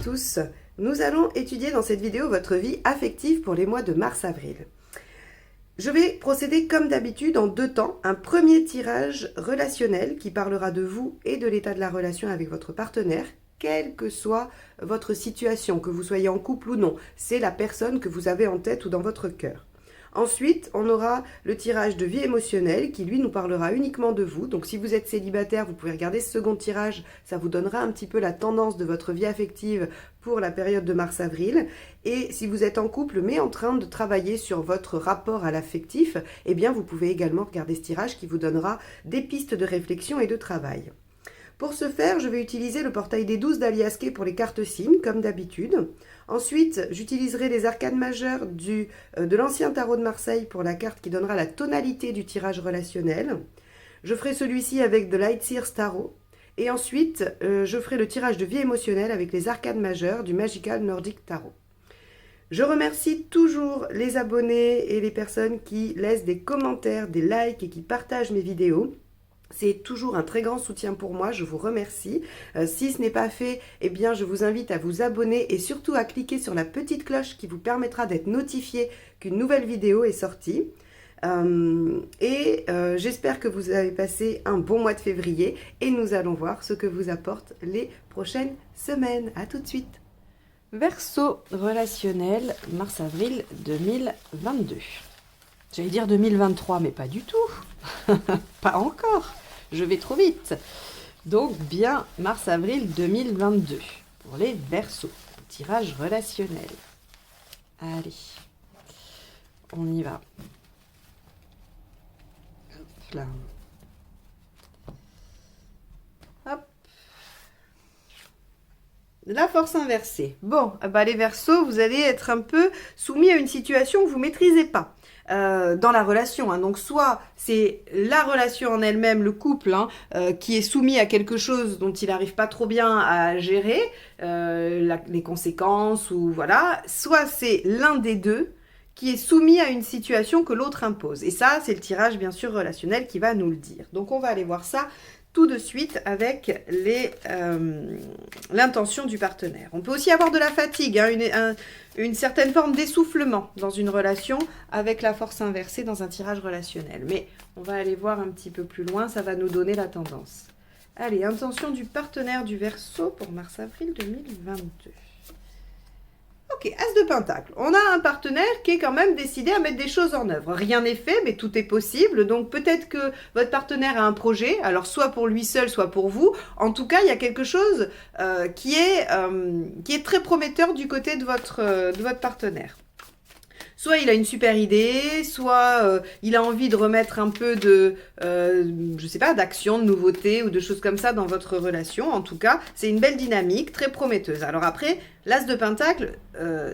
tous, nous allons étudier dans cette vidéo votre vie affective pour les mois de mars-avril. Je vais procéder comme d'habitude en deux temps. Un premier tirage relationnel qui parlera de vous et de l'état de la relation avec votre partenaire, quelle que soit votre situation, que vous soyez en couple ou non. C'est la personne que vous avez en tête ou dans votre cœur. Ensuite, on aura le tirage de vie émotionnelle qui, lui, nous parlera uniquement de vous. Donc, si vous êtes célibataire, vous pouvez regarder ce second tirage. Ça vous donnera un petit peu la tendance de votre vie affective pour la période de mars-avril. Et si vous êtes en couple, mais en train de travailler sur votre rapport à l'affectif, eh bien, vous pouvez également regarder ce tirage qui vous donnera des pistes de réflexion et de travail. Pour ce faire, je vais utiliser le portail des 12 d'Aliasqué pour les cartes signes, comme d'habitude. Ensuite, j'utiliserai les arcanes majeures de l'ancien tarot de Marseille pour la carte qui donnera la tonalité du tirage relationnel. Je ferai celui-ci avec de Lightseers Tarot. Et ensuite, je ferai le tirage de vie émotionnelle avec les arcanes majeures du Magical Nordic Tarot. Je remercie toujours les abonnés et les personnes qui laissent des commentaires, des likes et qui partagent mes vidéos. C'est toujours un très grand soutien pour moi, je vous remercie. Si ce n'est pas fait, eh bien je vous invite à vous abonner et surtout à cliquer sur la petite cloche qui vous permettra d'être notifié qu'une nouvelle vidéo est sortie. J'espère que vous avez passé un bon mois de février et nous allons voir ce que vous apportent les prochaines semaines. À tout de suite. Verseau relationnel, mars-avril 2022. J'allais dire 2023, mais pas du tout. Pas encore. Je vais trop vite. Donc, bien mars-avril 2022 pour les Verseaux. Tirage relationnel. Allez, on y va. Hop là. Hop. La force inversée. Bon, les Verseaux, vous allez être un peu soumis à une situation que vous ne maîtrisez pas. Dans la relation, hein. Donc soit c'est la relation en elle-même, le couple, qui est soumis à quelque chose dont il n'arrive pas trop bien à gérer les conséquences, ou voilà, soit c'est l'un des deux qui est soumis à une situation que l'autre impose. Et ça, c'est le tirage bien sûr relationnel qui va nous le dire. Donc on va aller voir ça tout de suite avec l'intention du partenaire. On peut aussi avoir de la fatigue, hein, une certaine forme d'essoufflement dans une relation avec la force inversée dans un tirage relationnel. Mais on va aller voir un petit peu plus loin, ça va nous donner la tendance. Allez, intention du partenaire du Verseau pour mars-avril 2022. Ok, As de Pentacle. On a un partenaire qui est quand même décidé à mettre des choses en œuvre. Rien n'est fait, mais tout est possible. Donc peut-être que votre partenaire a un projet, alors soit pour lui seul, soit pour vous. En tout cas, il y a quelque chose qui est très prometteur du côté de votre partenaire. Soit il a une super idée, soit il a envie de remettre un peu de, je sais pas, d'action, de nouveauté ou de choses comme ça dans votre relation. En tout cas, c'est une belle dynamique, très prometteuse. Alors après, l'As de Pentacle,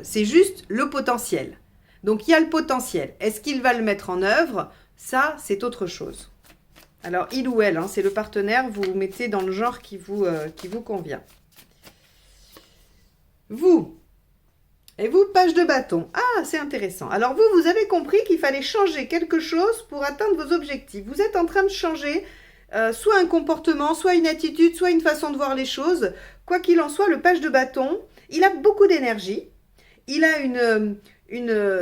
c'est juste le potentiel. Donc il y a le potentiel. Est-ce qu'il va le mettre en œuvre? Ça, c'est autre chose. Alors il ou elle, hein, c'est le partenaire, vous vous mettez dans le genre qui vous convient. Vous. Et vous, page de bâton. Ah, c'est intéressant. Alors vous avez compris qu'il fallait changer quelque chose pour atteindre vos objectifs. Vous êtes en train de changer soit un comportement, soit une attitude, soit une façon de voir les choses. Quoi qu'il en soit, le page de bâton, il a beaucoup d'énergie. Il a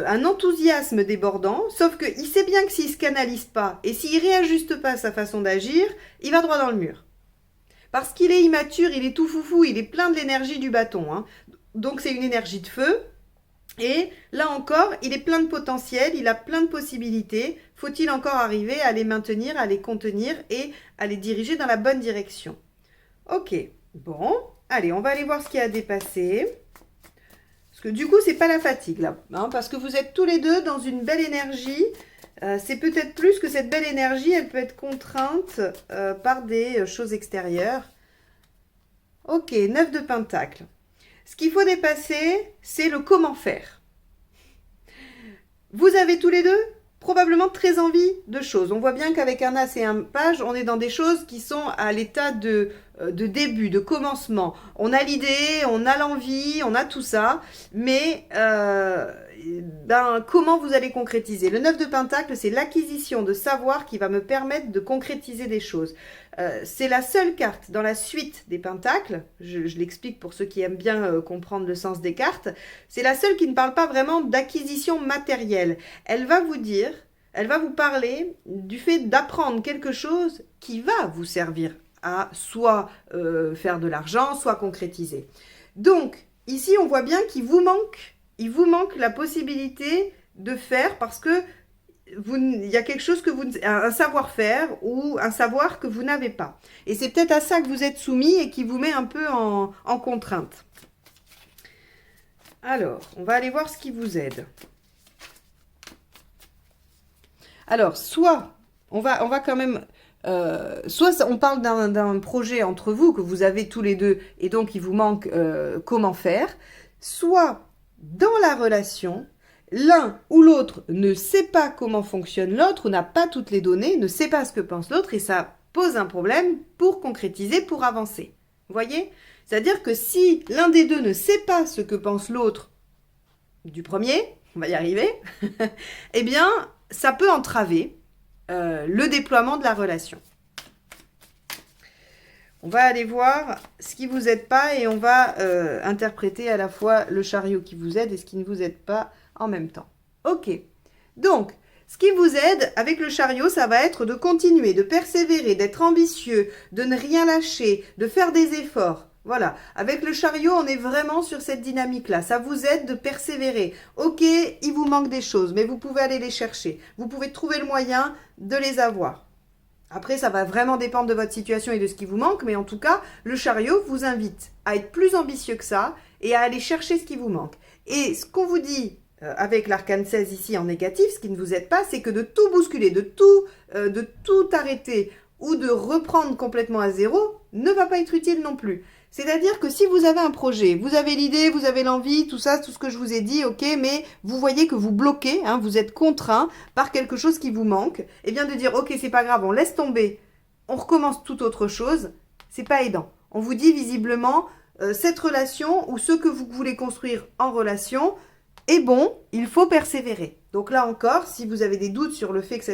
un enthousiasme débordant, sauf qu'il sait bien que s'il ne se canalise pas et s'il ne réajuste pas sa façon d'agir, il va droit dans le mur. Parce qu'il est immature, il est tout foufou, il est plein de l'énergie du bâton, hein. Donc c'est une énergie de feu, et là encore, il est plein de potentiel, il a plein de possibilités. Faut-il encore arriver à les maintenir, à les contenir et à les diriger dans la bonne direction? Ok, bon, allez, on va aller voir ce qui a dépassé. Parce que du coup, c'est pas la fatigue là, hein, parce que vous êtes tous les deux dans une belle énergie. C'est peut-être plus que cette belle énergie, elle peut être contrainte par des choses extérieures. Ok, 9 de Pentacle. Ce qu'il faut dépasser, c'est le comment faire. Vous avez tous les deux probablement très envie de choses. On voit bien qu'avec un As et un page, on est dans des choses qui sont à l'état de début, de commencement. On a l'idée, on a l'envie, on a tout ça, mais comment vous allez concrétiser. Le 9 de Pentacle, c'est l'acquisition de savoir qui va me permettre de concrétiser des choses. C'est la seule carte dans la suite des Pentacles, je l'explique pour ceux qui aiment bien comprendre le sens des cartes, c'est la seule qui ne parle pas vraiment d'acquisition matérielle. Elle va vous dire, elle va vous parler du fait d'apprendre quelque chose qui va vous servir à soit faire de l'argent, soit concrétiser. Donc, ici, on voit bien qu'il vous manque la possibilité de faire parce que il y a quelque chose que un savoir-faire ou un savoir que vous n'avez pas. Et c'est peut-être à ça que vous êtes soumis et qui vous met un peu en contrainte. Alors, on va aller voir ce qui vous aide. Alors, soit, on va quand même... soit on parle d'un projet entre vous que vous avez tous les deux et donc il vous manque comment faire, soit dans la relation, l'un ou l'autre ne sait pas comment fonctionne l'autre ou n'a pas toutes les données, ne sait pas ce que pense l'autre et ça pose un problème pour concrétiser, pour avancer. Vous voyez? C'est-à-dire que si l'un des deux ne sait pas ce que pense l'autre du premier, on va y arriver, eh bien, ça peut entraver le déploiement de la relation. On va aller voir ce qui ne vous aide pas et on va interpréter à la fois le chariot qui vous aide et ce qui ne vous aide pas en même temps. Ok, donc ce qui vous aide avec le chariot, ça va être de continuer, de persévérer, d'être ambitieux, de ne rien lâcher, de faire des efforts. Voilà, avec le chariot, on est vraiment sur cette dynamique-là. Ça vous aide de persévérer. Ok, il vous manque des choses, mais vous pouvez aller les chercher. Vous pouvez trouver le moyen de les avoir. Après, ça va vraiment dépendre de votre situation et de ce qui vous manque, mais en tout cas, le chariot vous invite à être plus ambitieux que ça et à aller chercher ce qui vous manque. Et ce qu'on vous dit avec l'arcane 16 ici en négatif, ce qui ne vous aide pas, c'est que de tout bousculer, de tout arrêter ou de reprendre complètement à zéro ne va pas être utile non plus. C'est-à-dire que si vous avez un projet, vous avez l'idée, vous avez l'envie, tout ça, tout ce que je vous ai dit, ok, mais vous voyez que vous bloquez, hein, vous êtes contraint par quelque chose qui vous manque, et bien de dire, ok, c'est pas grave, on laisse tomber, on recommence toute autre chose, c'est pas aidant. On vous dit visiblement, cette relation ou ce que vous voulez construire en relation est bon, il faut persévérer. Donc là encore, si vous avez des doutes sur le fait que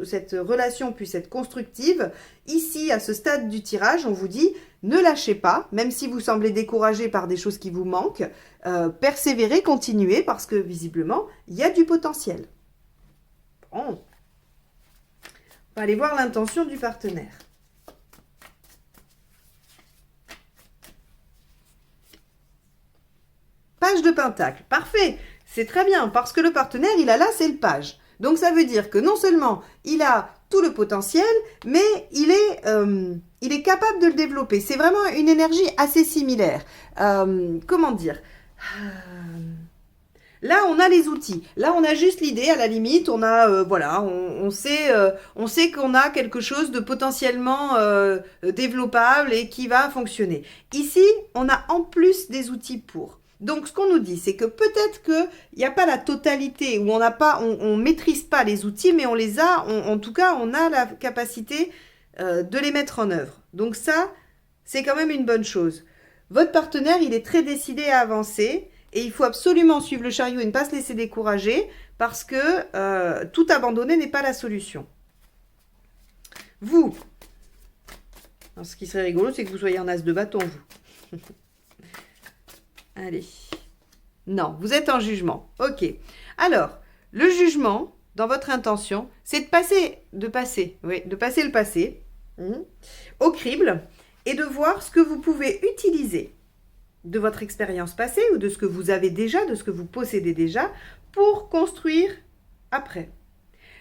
cette relation puisse être constructive, ici, à ce stade du tirage, on vous dit, ne lâchez pas, même si vous semblez découragé par des choses qui vous manquent, persévérez, continuez, parce que visiblement, il y a du potentiel. Bon. On va aller voir l'intention du partenaire. Page de Pentacle, parfait, c'est très bien, parce que le partenaire, il a là, c'est le page. Donc ça veut dire que non seulement il a tout le potentiel, mais il est capable de le développer. C'est vraiment une énergie assez similaire. Comment dire Là, on a les outils. Là, on a juste l'idée, à la limite. On a, voilà, on sait qu'on a quelque chose de potentiellement développable et qui va fonctionner. Ici, on a en plus des outils pour. Donc, ce qu'on nous dit, c'est que peut-être qu'il n'y a pas la totalité, où on maîtrise pas les outils, mais on les a, en tout cas, on a la capacité de les mettre en œuvre. Donc ça, c'est quand même une bonne chose. Votre partenaire, il est très décidé à avancer, et il faut absolument suivre le chariot et ne pas se laisser décourager, parce que tout abandonner n'est pas la solution. Vous, alors, ce qui serait rigolo, c'est que vous soyez en as de bâton, vous. Allez. Non, vous êtes en jugement. Ok. Alors, le jugement, dans votre intention, c'est de passer le passé au crible et de voir ce que vous pouvez utiliser de votre expérience passée ou de ce que vous avez déjà, de ce que vous possédez déjà, pour construire après.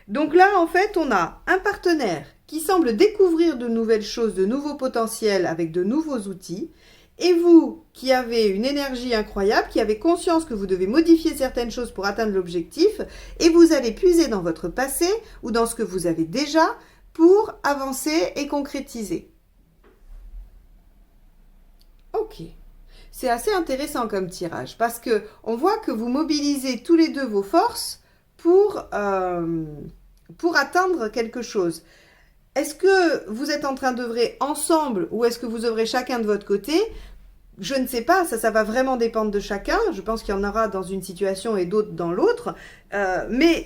Donc là, en fait, on a un partenaire qui semble découvrir de nouvelles choses, de nouveaux potentiels avec de nouveaux outils. Et vous, qui avez une énergie incroyable, qui avez conscience que vous devez modifier certaines choses pour atteindre l'objectif, et vous allez puiser dans votre passé ou dans ce que vous avez déjà pour avancer et concrétiser. Ok. C'est assez intéressant comme tirage, parce que on voit que vous mobilisez tous les deux vos forces pour atteindre quelque chose. Est-ce que vous êtes en train d'œuvrer ensemble ou est-ce que vous œuvrez chacun de votre côté? Je ne sais pas, ça va vraiment dépendre de chacun. Je pense qu'il y en aura dans une situation et d'autres dans l'autre. Mais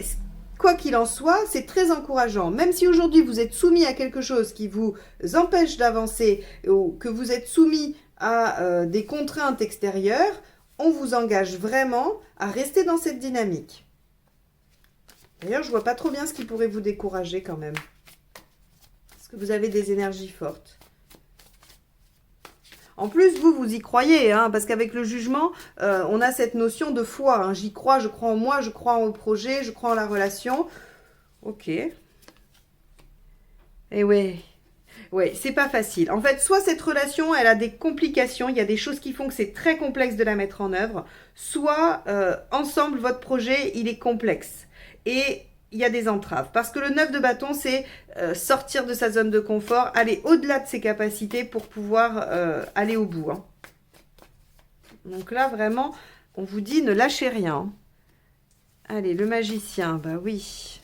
quoi qu'il en soit, c'est très encourageant. Même si aujourd'hui vous êtes soumis à quelque chose qui vous empêche d'avancer ou que vous êtes soumis à des contraintes extérieures, on vous engage vraiment à rester dans cette dynamique. D'ailleurs, je vois pas trop bien ce qui pourrait vous décourager quand même. Parce que vous avez des énergies fortes. En plus, vous y croyez, hein, parce qu'avec le jugement, on a cette notion de foi. Hein. J'y crois, je crois en moi, je crois au projet, je crois en la relation. Ok. Et ouais, c'est pas facile. En fait, soit cette relation, elle a des complications, il y a des choses qui font que c'est très complexe de la mettre en œuvre, soit ensemble, votre projet, il est complexe. Et il y a des entraves. Parce que le 9 de bâton, c'est sortir de sa zone de confort, aller au-delà de ses capacités pour pouvoir aller au bout. Hein. Donc là, vraiment, on vous dit, ne lâchez rien. Allez, le magicien, bah oui.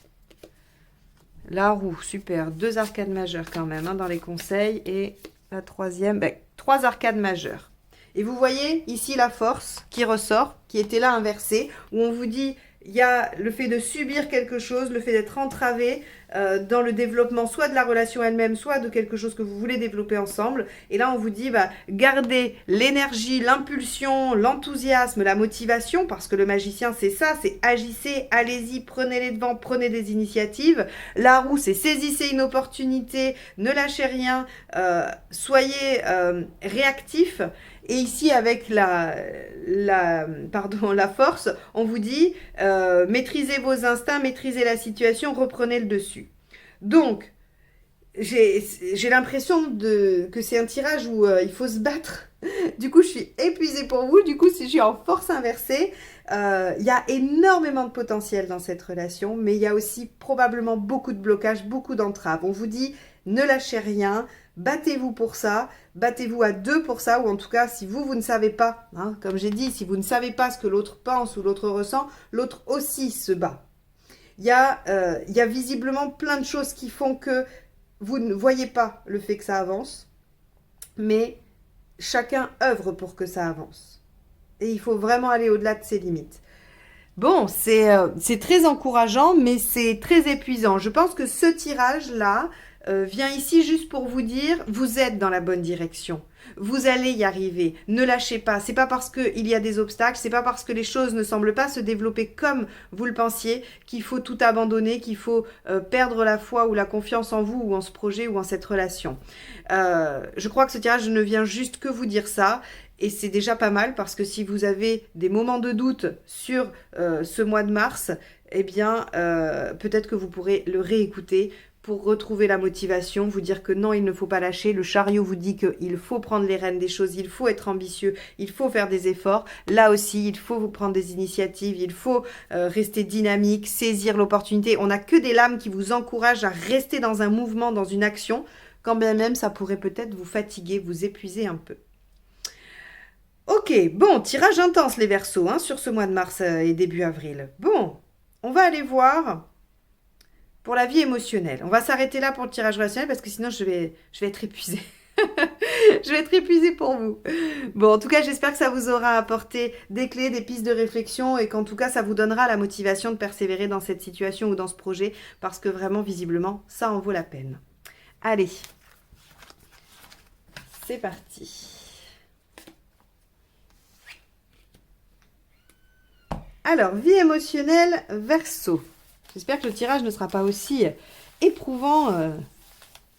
La roue, super. 2 arcades majeures quand même hein, dans les conseils. Et la troisième, 3 arcades majeures. Et vous voyez ici la force qui ressort, qui était là inversée, où on vous dit... Il y a le fait de subir quelque chose, le fait d'être entravé dans le développement soit de la relation elle-même, soit de quelque chose que vous voulez développer ensemble. Et là, on vous dit, gardez l'énergie, l'impulsion, l'enthousiasme, la motivation, parce que le magicien, c'est ça, c'est agissez, allez-y, prenez les devants, prenez des initiatives. La roue, c'est saisissez une opportunité, ne lâchez rien, soyez réactifs. Et ici, avec la force, on vous dit maîtrisez vos instincts, maîtrisez la situation, reprenez le dessus. Donc, j'ai l'impression que c'est un tirage où il faut se battre. Du coup, je suis épuisée pour vous. Du coup, si je suis en force inversée, il y a énormément de potentiel dans cette relation, mais il y a aussi probablement beaucoup de blocages, beaucoup d'entraves. On vous dit ne lâchez rien. Battez-vous pour ça, battez-vous à 2 pour ça, ou en tout cas, si vous ne savez pas, hein, comme j'ai dit, si vous ne savez pas ce que l'autre pense ou l'autre ressent, l'autre aussi se bat. Il y a visiblement plein de choses qui font que vous ne voyez pas le fait que ça avance, mais chacun œuvre pour que ça avance. Et il faut vraiment aller au-delà de ses limites. Bon, c'est très encourageant, mais c'est très épuisant. Je pense que ce tirage-là vient ici juste pour vous dire, vous êtes dans la bonne direction. Vous allez y arriver. Ne lâchez pas. C'est pas parce qu'il y a des obstacles, c'est pas parce que les choses ne semblent pas se développer comme vous le pensiez qu'il faut tout abandonner, qu'il faut perdre la foi ou la confiance en vous ou en ce projet ou en cette relation. Je crois que ce tirage ne vient juste que vous dire ça. Et c'est déjà pas mal parce que si vous avez des moments de doute sur ce mois de mars, eh bien, peut-être que vous pourrez le réécouter pour retrouver la motivation, vous dire que non, il ne faut pas lâcher. Le chariot vous dit qu'il faut prendre les rênes des choses, il faut être ambitieux, il faut faire des efforts. Là aussi, il faut vous prendre des initiatives, il faut rester dynamique, saisir l'opportunité. On n'a que des lames qui vous encouragent à rester dans un mouvement, dans une action, quand bien même ça pourrait peut-être vous fatiguer, vous épuiser un peu. Ok, bon, tirage intense les Verseaux hein, sur ce mois de mars et début avril. Bon, on va aller voir pour la vie émotionnelle. On va s'arrêter là pour le tirage relationnel parce que sinon je vais être épuisée. Je vais être épuisée pour vous. Bon, en tout cas, j'espère que ça vous aura apporté des clés, des pistes de réflexion et qu'en tout cas, ça vous donnera la motivation de persévérer dans cette situation ou dans ce projet parce que vraiment, visiblement, ça en vaut la peine. Allez, c'est parti. Alors, vie émotionnelle, Verseau. J'espère que le tirage ne sera pas aussi éprouvant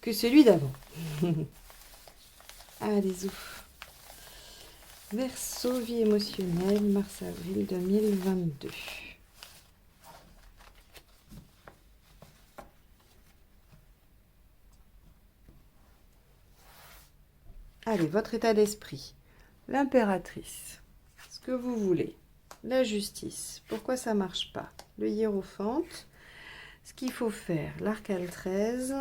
que celui d'avant. Allez, ouf. Verseau, vie émotionnelle, mars-avril 2022. Allez, votre état d'esprit. L'impératrice. Ce que vous voulez. La justice. Pourquoi ça ne marche pas? Le hiérophante. Ce qu'il faut faire. L'arcane 13.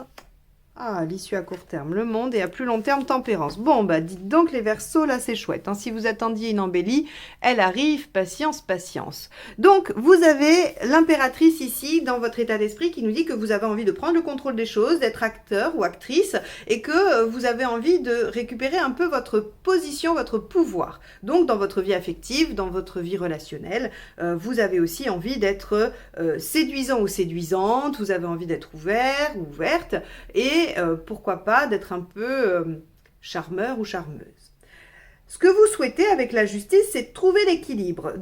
Ah, l'issue à court terme, le monde, et à plus long terme, tempérance. Bon, bah dites donc les Verseaux, là c'est chouette, hein. Si vous attendiez une embellie, elle arrive, patience, patience. Donc, vous avez l'impératrice ici, dans votre état d'esprit, qui nous dit que vous avez envie de prendre le contrôle des choses, d'être acteur ou actrice, et que vous avez envie de récupérer un peu votre position, votre pouvoir. Donc, dans votre vie affective, dans votre vie relationnelle, vous avez aussi envie d'être séduisant ou séduisante, vous avez envie d'être ouvert ou ouverte, et pourquoi pas d'être un peu charmeur ou charmeuse. Ce que vous souhaitez avec la justice, c'est de trouver l'équilibre,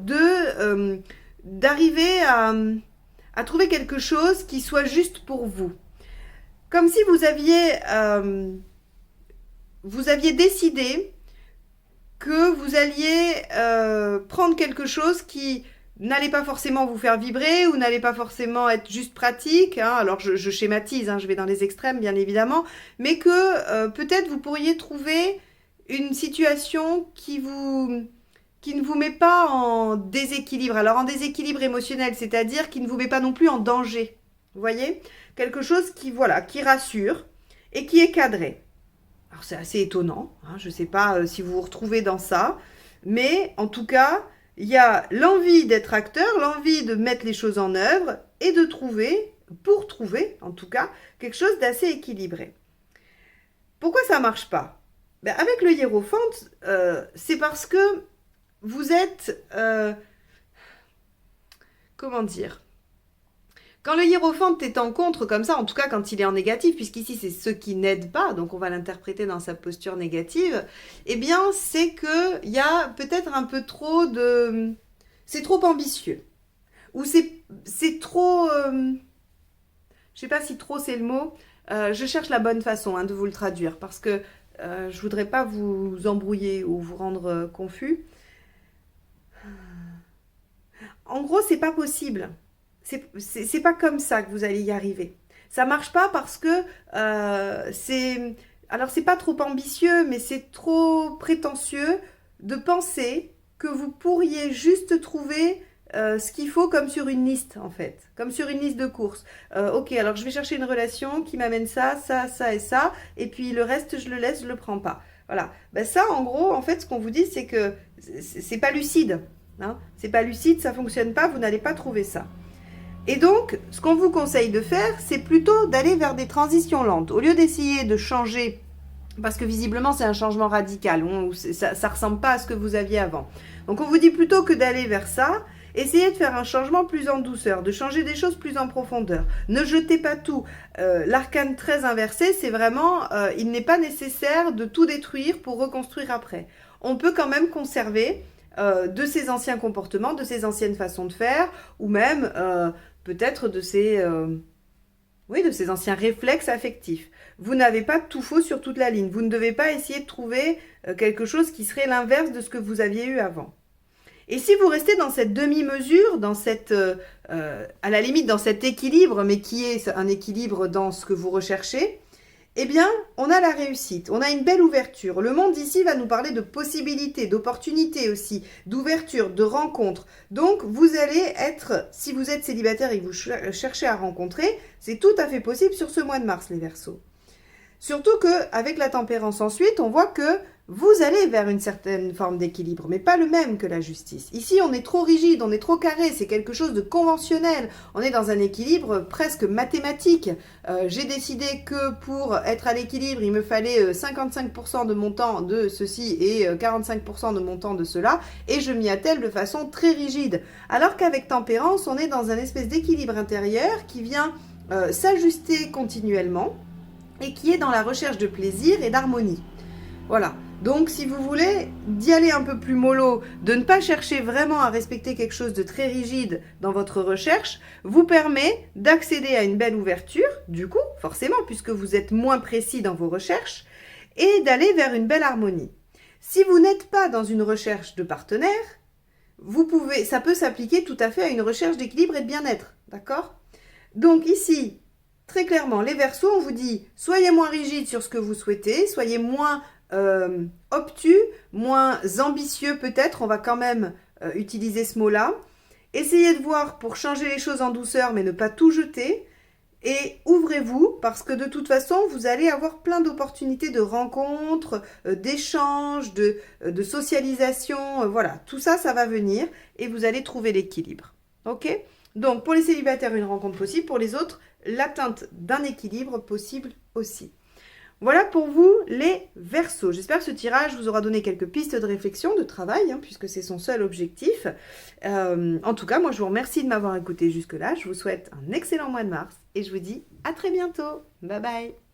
d'arriver à trouver quelque chose qui soit juste pour vous. Comme si vous aviez décidé que vous alliez prendre quelque chose qui n'allez pas forcément vous faire vibrer ou n'allez pas forcément être juste pratique, hein. Alors je schématise, hein, je vais dans les extrêmes bien évidemment, mais que peut-être vous pourriez trouver une situation qui ne vous met pas en déséquilibre. Alors en déséquilibre émotionnel, c'est-à-dire qui ne vous met pas non plus en danger. Vous voyez? Quelque chose qui, voilà, qui rassure et qui est cadré. Alors c'est assez étonnant, hein, je ne sais pas si vous vous retrouvez dans ça, mais en tout cas, il y a l'envie d'être acteur, l'envie de mettre les choses en œuvre et de trouver, pour trouver en tout cas, quelque chose d'assez équilibré. Pourquoi ça ne marche pas? Ben, avec le hiérophante, c'est parce que vous êtes... comment dire? Quand le hiérophante est en contre comme ça, en tout cas quand il est en négatif, puisqu'ici c'est ceux qui n'aident pas, donc on va l'interpréter dans sa posture négative, eh bien c'est qu'il y a peut-être un peu trop de... C'est trop ambitieux. Ou c'est trop... je ne sais pas si trop c'est le mot. Je cherche la bonne façon de vous le traduire, parce que je ne voudrais pas vous embrouiller ou vous rendre confus. En gros, c'est pas possible. C'est pas comme ça que vous allez y arriver. Ça marche pas parce que alors c'est pas trop ambitieux, mais c'est trop prétentieux de penser que vous pourriez juste trouver ce qu'il faut comme sur une liste en fait, comme sur une liste de courses. Ok, alors je vais chercher une relation qui m'amène ça, ça, ça et ça, et puis le reste je le laisse, je le prends pas. Voilà. Ben ça, en gros, en fait, ce qu'on vous dit, c'est que c'est pas lucide. Hein. C'est pas lucide, ça fonctionne pas, vous n'allez pas trouver ça. Et donc, ce qu'on vous conseille de faire, c'est plutôt d'aller vers des transitions lentes. Au lieu d'essayer de changer, parce que visiblement c'est un changement radical, ça ne ressemble pas à ce que vous aviez avant. Donc on vous dit plutôt que d'aller vers ça, essayez de faire un changement plus en douceur, de changer des choses plus en profondeur. Ne jetez pas tout. L'arcane 13 inversé, c'est vraiment, il n'est pas nécessaire de tout détruire pour reconstruire après. On peut quand même conserver de ses anciens comportements, de ses anciennes façons de faire, ou même... peut-être de ces anciens réflexes affectifs. Vous n'avez pas tout faux sur toute la ligne. Vous ne devez pas essayer de trouver quelque chose qui serait l'inverse de ce que vous aviez eu avant. Et si vous restez dans cette demi-mesure, dans cette, à la limite dans cet équilibre, mais qui est un équilibre dans ce que vous recherchez, eh bien, on a la réussite, on a une belle ouverture. Le monde d'ici va nous parler de possibilités, d'opportunités aussi, d'ouverture, de rencontres. Donc, vous allez être, si vous êtes célibataire et que vous cherchez à rencontrer, c'est tout à fait possible sur ce mois de mars, les Verseaux. Surtout qu'avec la tempérance ensuite, on voit que vous allez vers une certaine forme d'équilibre, mais pas le même que la justice. Ici, on est trop rigide, on est trop carré, c'est quelque chose de conventionnel. On est dans un équilibre presque mathématique. J'ai décidé que pour être à l'équilibre, il me fallait 55% de mon temps de ceci et 45% de mon temps de cela, et je m'y attelle de façon très rigide. Alors qu'avec tempérance, on est dans un espèce d'équilibre intérieur qui vient s'ajuster continuellement, et qui est dans la recherche de plaisir et d'harmonie. Voilà. Donc, si vous voulez d'y aller un peu plus mollo, de ne pas chercher vraiment à respecter quelque chose de très rigide dans votre recherche, vous permet d'accéder à une belle ouverture, du coup, forcément, puisque vous êtes moins précis dans vos recherches, et d'aller vers une belle harmonie. Si vous n'êtes pas dans une recherche de partenaire, ça peut s'appliquer tout à fait à une recherche d'équilibre et de bien-être, d'accord? Donc ici, très clairement, les Verseaux, on vous dit, soyez moins rigide sur ce que vous souhaitez, soyez moins obtus, moins ambitieux peut-être, on va quand même utiliser ce mot-là. Essayez de voir pour changer les choses en douceur, mais ne pas tout jeter. Et ouvrez-vous parce que de toute façon, vous allez avoir plein d'opportunités de rencontres, d'échanges, de socialisation. Voilà, tout ça, ça va venir et vous allez trouver l'équilibre. Ok? Donc, pour les célibataires, une rencontre possible. Pour les autres, l'atteinte d'un équilibre possible aussi. Voilà pour vous les Verseaux. J'espère que ce tirage vous aura donné quelques pistes de réflexion, de travail, puisque c'est son seul objectif. En tout cas, moi je vous remercie de m'avoir écouté jusque-là. Je vous souhaite un excellent mois de mars et je vous dis à très bientôt. Bye bye.